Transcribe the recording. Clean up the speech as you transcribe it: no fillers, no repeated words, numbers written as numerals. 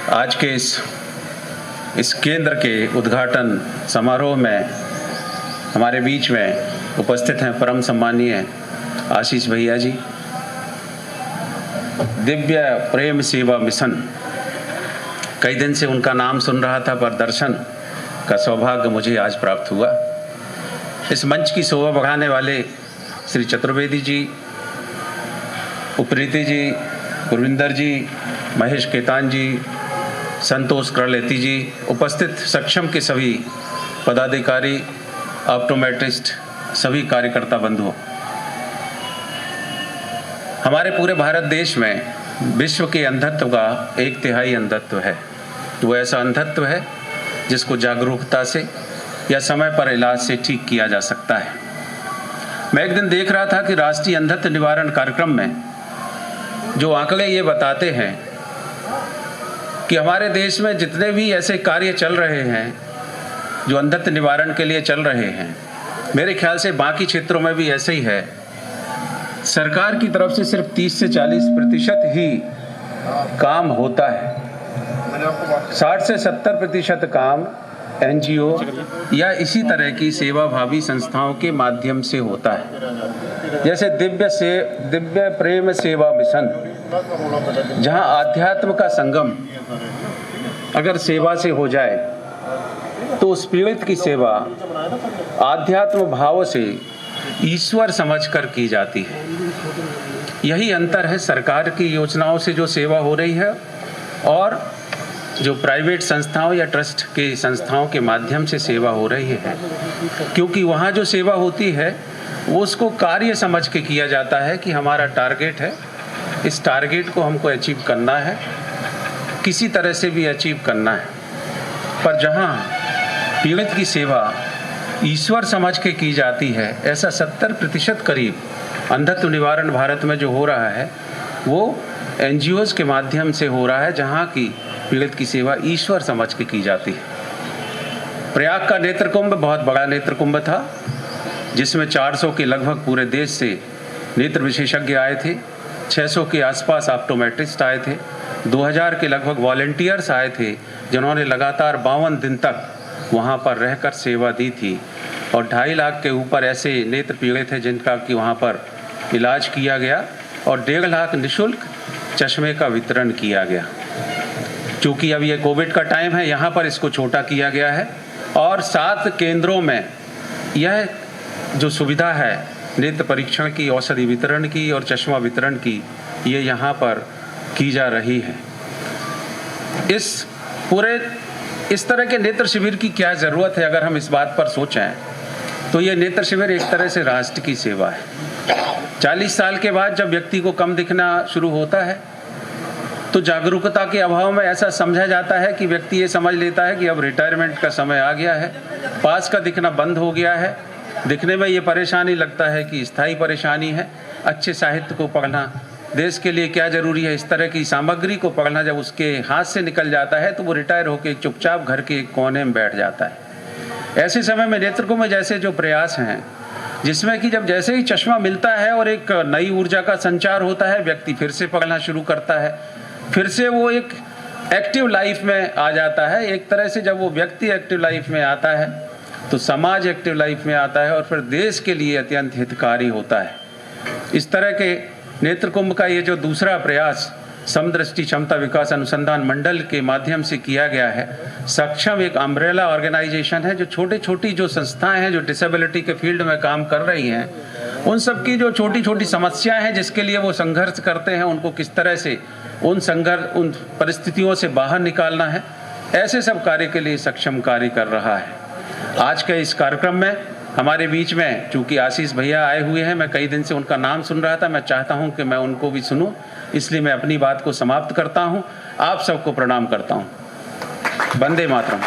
आज के इस केंद्र के उद्घाटन समारोह में हमारे बीच में उपस्थित हैं परम सम्मानीय आशीष भैया जी। दिव्य प्रेम सेवा मिशन, कई दिन से उनका नाम सुन रहा था, पर दर्शन का सौभाग्य मुझे आज प्राप्त हुआ। इस मंच की शोभा बढ़ाने वाले श्री चतुर्वेदी जी, उप्रीति जी, गुरविंदर जी, महेश केतान जी, संतोष करलेती जी, उपस्थित सक्षम के सभी पदाधिकारी, ऑप्टोमेट्रिस्ट, सभी कार्यकर्ता बंधुओं, हमारे पूरे भारत देश में विश्व के अंधत्व का 1/3 अंधत्व है। वो ऐसा अंधत्व है जिसको जागरूकता से या समय पर इलाज से ठीक किया जा सकता है। मैं एक दिन देख रहा था कि राष्ट्रीय अंधत्व निवारण कार्यक्रम में जो आंकड़े ये बताते हैं कि हमारे देश में जितने भी ऐसे कार्य चल रहे हैं जो अंधत्व निवारण के लिए चल रहे हैं, मेरे ख्याल से बाकी क्षेत्रों में भी ऐसे ही है। सरकार की तरफ से सिर्फ 30 से 40% ही काम होता है। 60 से 70% काम NGO या इसी तरह की सेवाभावी संस्थाओं के माध्यम से होता है। जैसे दिव्य प्रेम सेवा मिशन, जहां आध्यात्म का संगम अगर सेवा से हो जाए तो उस पीड़ित की सेवा आध्यात्म भाव से ईश्वर समझकर की जाती है। यही अंतर है सरकार की योजनाओं से जो सेवा हो रही है और जो प्राइवेट संस्थाओं या ट्रस्ट के संस्थाओं के माध्यम से सेवा हो रही है। क्योंकि वहाँ जो सेवा होती है वो उसको कार्य समझ के किया जाता है कि हमारा टारगेट है, इस टारगेट को हमको अचीव करना है, किसी तरह से भी अचीव करना है। पर जहाँ पीड़ित की सेवा ईश्वर समझ के की जाती है, ऐसा 70% करीब अंधत्व निवारण भारत में जो हो रहा है वो NGOs के माध्यम से हो रहा है, जहाँ की पीड़ित की सेवा ईश्वर समझ के की जाती है। प्रयाग का नेत्र कुंभ बहुत बड़ा नेत्र कुंभ था, जिसमें 400 के लगभग पूरे देश से नेत्र विशेषज्ञ आए थे, 600 के आसपास ऑप्टोमेट्रिस्ट आए थे, 2000 के लगभग वॉलंटियर्स आए थे, जिन्होंने लगातार 52 दिन तक वहाँ पर रहकर सेवा दी थी। और 2.5 लाख के ऊपर ऐसे नेत्र पीड़ित थे जिनका कि वहाँ पर इलाज किया गया और 1.5 लाख निःशुल्क चश्मे का वितरण किया गया। चूँकि अब ये कोविड का टाइम है, यहाँ पर इसको छोटा किया गया है और 7 केंद्रों में यह जो सुविधा है नेत्र परीक्षण की, औषधि वितरण की और चश्मा वितरण की, ये यहाँ पर की जा रही है। इस तरह के नेत्र शिविर की क्या ज़रूरत है? अगर हम इस बात पर सोचें तो ये नेत्र शिविर एक तरह से राष्ट्र की सेवा है। 40 साल के बाद जब व्यक्ति को कम दिखना शुरू होता है तो जागरूकता के अभाव में ऐसा समझा जाता है कि व्यक्ति ये समझ लेता है कि अब रिटायरमेंट का समय आ गया है, पास का दिखना बंद हो गया है। दिखने में ये परेशानी लगता है कि स्थायी परेशानी है। अच्छे साहित्य को पढ़ना, देश के लिए क्या ज़रूरी है, इस तरह की सामग्री को पढ़ना जब उसके हाथ से निकल जाता है तो वो रिटायर होकर चुपचाप घर के एक कोने में बैठ जाता है। ऐसे समय में नेत्र कुंभ जैसे जो प्रयास हैं, जिसमें कि जब जैसे ही चश्मा मिलता है और एक नई ऊर्जा का संचार होता है, व्यक्ति फिर से पढ़ना शुरू करता है, फिर से वो एक एक्टिव लाइफ में आ जाता है। एक तरह से जब वो व्यक्ति एक्टिव लाइफ में आता है तो समाज एक्टिव लाइफ में आता है और फिर देश के लिए अत्यंत हितकारी होता है। इस तरह के नेत्र कुंभ का ये जो दूसरा प्रयास समदृष्टि क्षमता विकास अनुसंधान मंडल के माध्यम से किया गया है। सक्षम एक अम्ब्रेला ऑर्गेनाइजेशन है, जो छोटी जो संस्थाएं हैं जो डिसेबिलिटी के फील्ड में काम कर रही हैं, उन सब की जो छोटी समस्याएं हैं जिसके लिए वो संघर्ष करते हैं, उनको किस तरह से उन परिस्थितियों से बाहर निकालना है, ऐसे सब कार्य के लिए सक्षम कार्य कर रहा है। आज के इस कार्यक्रम में हमारे बीच में चूँकि आशीष भैया आए हुए हैं, मैं कई दिन से उनका नाम सुन रहा था, मैं चाहता हूं कि मैं उनको भी सुनूं, इसलिए मैं अपनी बात को समाप्त करता हूं। आप सबको प्रणाम करता हूं। वंदे मातरम।